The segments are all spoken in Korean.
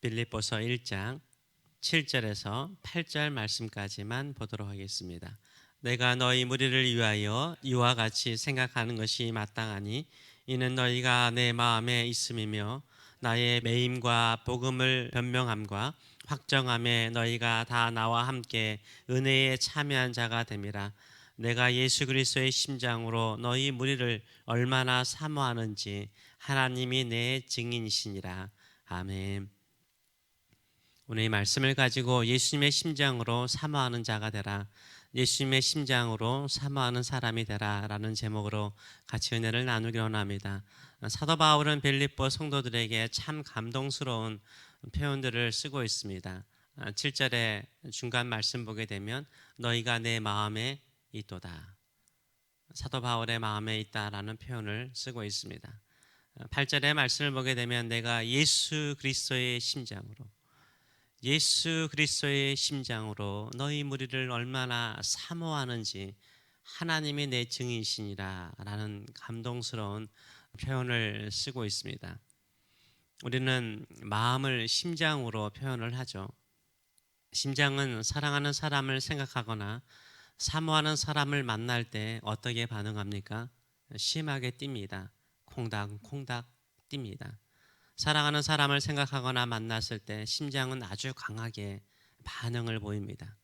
빌립보서 1장 7절에서 8절 말씀까지만 보도록 하겠습니다. 내가 너희 무리를 위하여 이와 같이 생각하는 것이 마땅하니 이는 너희가 내 마음에 있음이며 나의 매임과 복음을 변명함과 확정함에 너희가 다 나와 함께 은혜에 참여한 자가 됨이라. 내가 예수 그리스도의 심장으로 너희 무리를 얼마나 사모하는지 하나님이 내 증인이시니라. 아멘. 오늘 이 말씀을 가지고 예수님의 심장으로 사모하는 자가 되라, 예수님의 심장으로 사모하는 사람이 되라 라는 제목으로 같이 은혜를 나누기 원합니다. 사도 바울은 빌립보 성도들에게 참 감동스러운 표현들을 쓰고 있습니다. 7절에 중간 말씀 보게 되면 너희가 내 마음에 있도다. 사도 바울의 마음에 있다라는 표현을 쓰고 있습니다. 8절의 말씀을 보게 되면 내가 예수 그리스도의 심장으로 너희 무리를 얼마나 사모하는지 하나님이 내 증인이시니라 라는 감동스러운 표현을 쓰고 있습니다. 우리는 마음을 심장으로 표현을 하죠. 심장은 사랑하는 사람을 생각하거나 사모하는 사람을 만날 때 어떻게 반응합니까? 심하게 뜁니다. 콩닥콩닥 뜁니다. 사랑하는 사람을 생각하거나 만났을 때 심장은 아주 강하게 반응을 보입니다.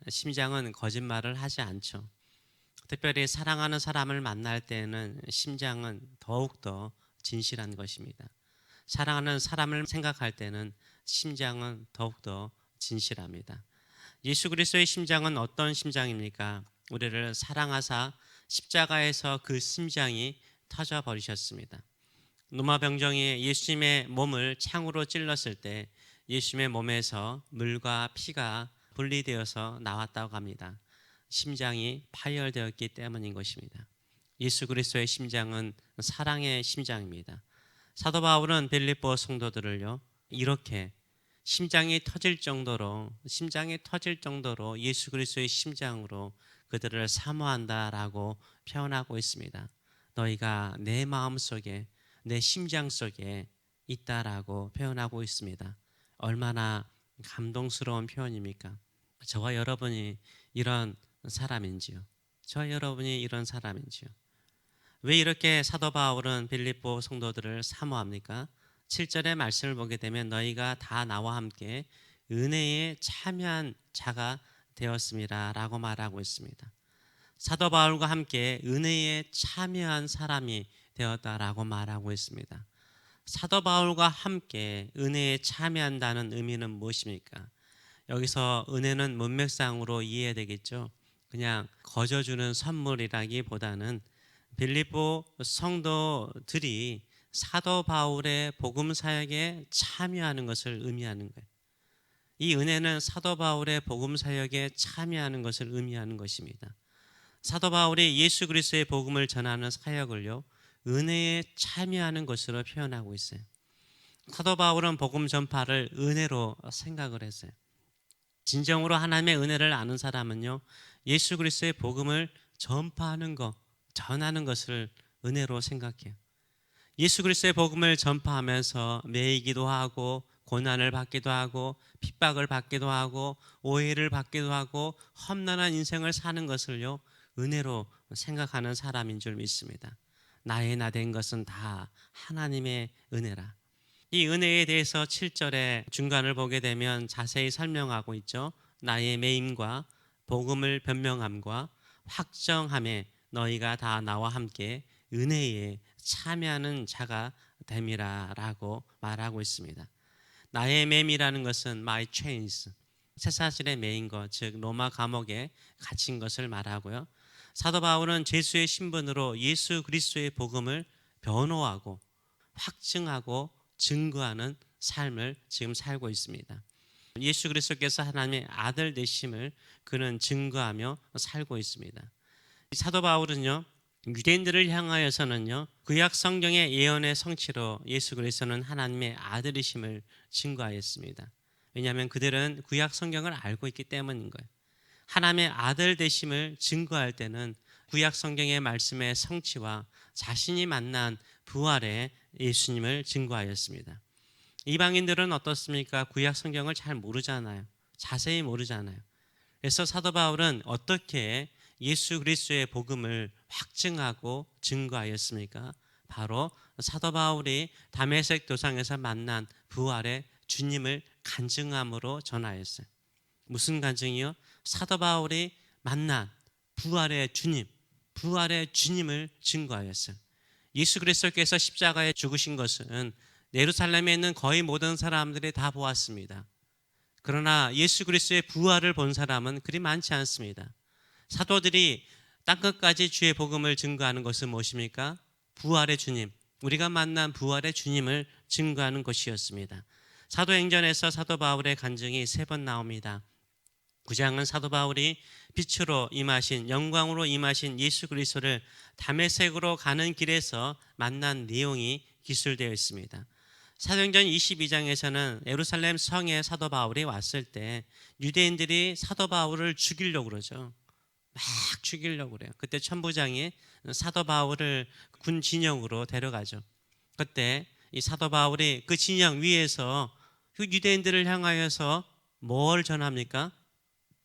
심장은 거짓말을 하지 않죠. 특별히 사랑하는 사람을 만날 때는 심장은 더욱더 진실한 것입니다. 사랑하는 사람을 생각할 때는 심장은 더욱더 진실합니다. 예수 그리스도의 심장은 어떤 심장입니까? 우리를 사랑하사 십자가에서 그 심장이 터져 버리셨습니다. 로마 병정이 예수님의 몸을 창으로 찔렀을 때 예수님의 몸에서 물과 피가 분리되어서 나왔다고 합니다. 심장이 파열되었기 때문인 것입니다. 예수 그리스도의 심장은 사랑의 심장입니다. 사도 바울은 빌립보 성도들을요, 이렇게 심장이 터질 정도로 예수 그리스도의 심장으로 그들을 사모한다라고 표현하고 있습니다. 너희가 내 마음속에, 내 심장 속에 있다라고 표현하고 있습니다. 얼마나 감동스러운 표현입니까? 저와 여러분이 이런 사람인지요? 왜 이렇게 사도 바울은 빌립보 성도들을 사모합니까? 7절의 말씀을 보게 되면 너희가 다 나와 함께 은혜에 참여한 자가 되었습니다 라고 말하고 있습니다. 사도 바울과 함께 은혜에 참여한 사람이 되었다라고 말하고 있습니다. 사도 바울과 함께 은혜에 참여한다는 의미는 무엇입니까? 여기서 은혜는 문맥상으로 이해되겠죠. 그냥 거저주는 선물이라기보다는 빌립보 성도들이 사도 바울의 복음 사역에 참여하는 것을 의미하는 거예요. 이 은혜는 사도 바울의 복음 사역에 참여하는 것을 의미하는 것입니다. 사도 바울이 예수 그리스도의 복음을 전하는 사역을요, 은혜에 참여하는 것으로 표현하고 있어요. 사도 바울은 복음 전파를 은혜로 생각을 했어요. 진정으로 하나님의 은혜를 아는 사람은요, 예수 그리스도의 복음을 전파하는 것, 전하는 것을 은혜로 생각해요. 예수 그리스도의 복음을 전파하면서 매이기도 하고 고난을 받기도 하고 핍박을 받기도 하고 오해를 받기도 하고 험난한 인생을 사는 것을요, 은혜로 생각하는 사람인 줄 믿습니다. 나의 나 된 것은 다 하나님의 은혜라. 이 은혜에 대해서 7절의 중간을 보게 되면 자세히 설명하고 있죠. 나의 매임과 복음을 변명함과 확정함에 너희가 다 나와 함께 은혜에 참여하는 자가 됨이라 라고 말하고 있습니다. 나의 매임이라는 것은 my chains, 쇠사슬에 매인 것, 즉 로마 감옥에 갇힌 것을 말하고요. 사도 바울은 죄수의 신분으로 예수 그리스도의 복음을 변호하고 확증하고 증거하는 삶을 지금 살고 있습니다. 예수 그리스도께서 하나님의 아들 되심을 그는 증거하며 살고 있습니다. 사도 바울은요, 유대인들을 향하여서는요, 구약 성경의 예언의 성취로 예수 그리스도는 하나님의 아들이심을 증거하였습니다. 왜냐하면 그들은 구약 성경을 알고 있기 때문인 거예요. 하나님의 아들 되심을 증거할 때는 구약 성경의 말씀의 성취와 자신이 만난 부활의 예수님을 증거하였습니다. 이방인들은 어떻습니까? 구약 성경을 잘 모르잖아요. 자세히 모르잖아요. 그래서 사도 바울은 어떻게 예수 그리스도의 복음을 확증하고 증거하였습니까? 바로 사도 바울이 다메섹 도상에서 만난 부활의 주님을 간증함으로 전하였어요. 무슨 간증이요? 사도 바울이 만난 부활의 주님, 부활의 주님을 증거하였어요. 예수 그리스도께서 십자가에 죽으신 것은 예루살렘에 있는 거의 모든 사람들이 다 보았습니다. 그러나 예수 그리스도의 부활을 본 사람은 그리 많지 않습니다. 사도들이 땅끝까지 주의 복음을 증거하는 것은 무엇입니까? 부활의 주님, 우리가 만난 부활의 주님을 증거하는 것이었습니다. 사도행전에서 사도 바울의 간증이 3번 나옵니다. 9장은 사도 바울이 빛으로 임하신, 영광으로 임하신 예수 그리스도를 다메섹으로 가는 길에서 만난 내용이 기술되어 있습니다. 사도행전 22장에서는 예루살렘 성에 사도 바울이 왔을 때 유대인들이 사도 바울을 죽이려고 그러죠. 막 죽이려고 그래요. 그때 천부장이 사도 바울을 군 진영으로 데려가죠. 그때 이 사도 바울이 그 진영 위에서 그 유대인들을 향하여서 뭘 전합니까?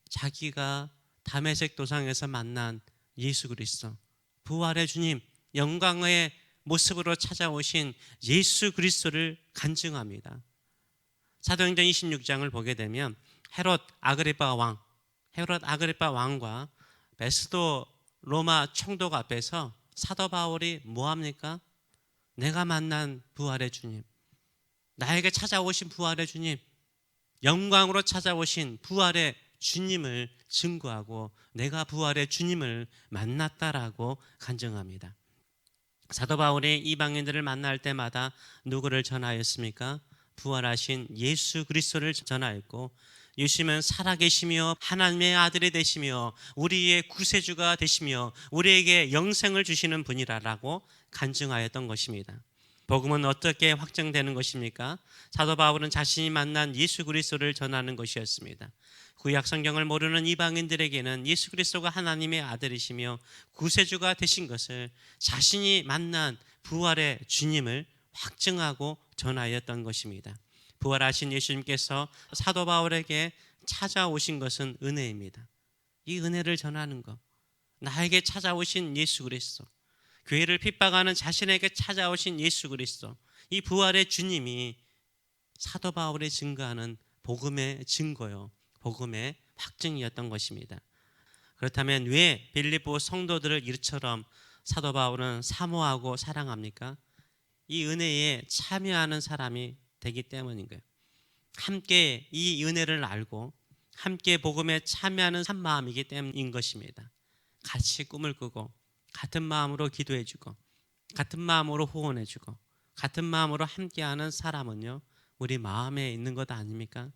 자기가 다메섹 도상에서 만난 예수 그리스도, 부활의 주님, 영광의 모습으로 찾아오신 예수 그리스도를 간증합니다. 사도행전 26장을 보게 되면 헤롯 아그리파 왕과 베스도 로마 총독 앞에서 사도 바울이 뭐합니까? 내가 만난 부활의 주님, 나에게 찾아오신 부활의 주님, 영광으로 찾아오신 부활의 주님을 증거하고 내가 부활의 주님을 만났다라고 간증합니다. 사도 바울이 이방인들을 만날 때마다 누구를 전하였습니까? 부활하신 예수 그리스도를 전하였고, 예수님은 살아계시며 하나님의 아들이 되시며 우리의 구세주가 되시며 우리에게 영생을 주시는 분이라고 간증하였던 것입니다. 복음은 어떻게 확정되는 것입니까? 사도 바울은 자신이 만난 예수 그리스도를 전하는 것이었습니다. 구약 성경을 모르는 이방인들에게는 예수 그리스도가 하나님의 아들이시며 구세주가 되신 것을 자신이 만난 부활의 주님을 확증하고 전하였던 것입니다. 부활하신 예수님께서 사도 바울에게 찾아오신 것은 은혜입니다. 이 은혜를 전하는 것, 나에게 찾아오신 예수 그리스도, 교회를 핍박하는 자신에게 찾아오신 예수 그리스도, 이 부활의 주님이 사도 바울이 증거하는 복음의 증거요, 복음의 확증이었던 것입니다. 그렇다면 왜 빌립보 성도들을 이처럼 사도 바울은 사모하고 사랑합니까? 이 은혜에 참여하는 사람이 되기 때문인 거예요. 함께 이 은혜를 알고 함께 복음에 참여하는 한 마음이기 때문인 것입니다. 같이 꿈을 꾸고 같은 마음으로 기도해주고 같은 마음으로 후원해주고 같은 마음으로 함께하는 사람은요, 우리 마음에 있는 것 아닙니까?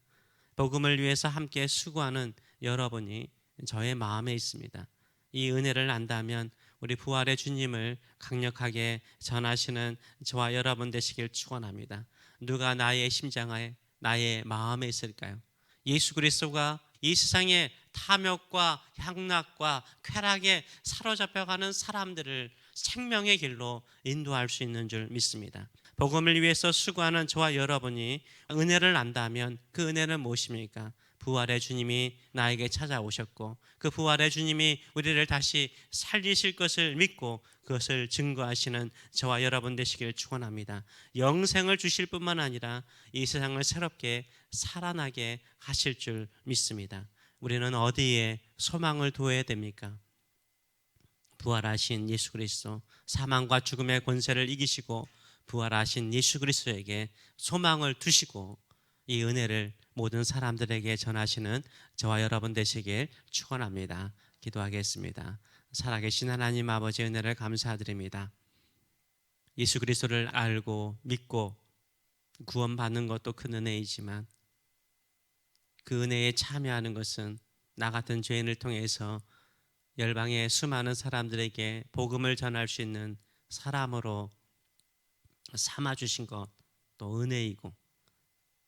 복음을 위해서 함께 수고하는 여러분이 저의 마음에 있습니다. 이 은혜를 안다면 우리 부활의 주님을 강력하게 전하시는 저와 여러분 되시길 축원합니다. 누가 나의 심장에, 나의 마음에 있을까요? 예수 그리스도가 이 세상의 탐욕과 향락과 쾌락에 사로잡혀가는 사람들을 생명의 길로 인도할 수 있는 줄 믿습니다. 복음을 위해서 수고하는 저와 여러분이 은혜를 안다면 그 은혜는 무엇입니까? 부활의 주님이 나에게 찾아오셨고 그 부활의 주님이 우리를 다시 살리실 것을 믿고 그것을 증거하시는 저와 여러분 되시길 축원합니다. 영생을 주실 뿐만 아니라 이 세상을 새롭게 살아나게 하실 줄 믿습니다. 우리는 어디에 소망을 두어야 됩니까? 부활하신 예수 그리스도, 사망과 죽음의 권세를 이기시고 부활하신 예수 그리스도에게 소망을 두시고 이 은혜를 모든 사람들에게 전하시는 저와 여러분 되시길 축원합니다. 기도하겠습니다. 살아계신 하나님 아버지, 은혜를 감사드립니다. 예수 그리스도를 알고 믿고 구원받는 것도 큰 은혜이지만 그 은혜에 참여하는 것은 나 같은 죄인을 통해서 열방의 수많은 사람들에게 복음을 전할 수 있는 사람으로 삼아주신 것 또 은혜이고,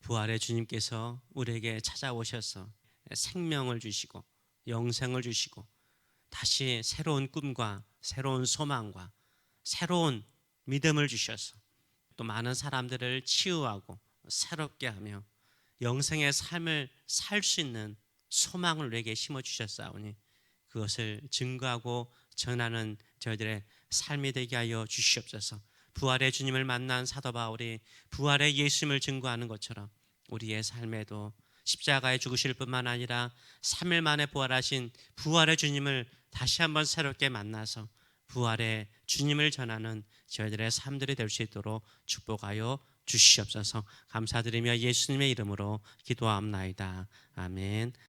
부활의 주님께서 우리에게 찾아오셔서 생명을 주시고 영생을 주시고 다시 새로운 꿈과 새로운 소망과 새로운 믿음을 주셔서 또 많은 사람들을 치유하고 새롭게 하며 영생의 삶을 살 수 있는 소망을 우리에게 심어주셨사오니 그것을 증거하고 전하는 저희들의 삶이 되게 하여 주시옵소서. 부활의 주님을 만난 사도 바울이 부활의 예수님을 증거하는 것처럼 우리의 삶에도 십자가에 죽으실 뿐만 아니라 3일 만에 부활하신 부활의 주님을 다시 한번 새롭게 만나서 부활의 주님을 전하는 저희들의 삶들이 될 수 있도록 축복하여 주시옵소서. 감사드리며 예수님의 이름으로 기도하옵나이다. 아멘.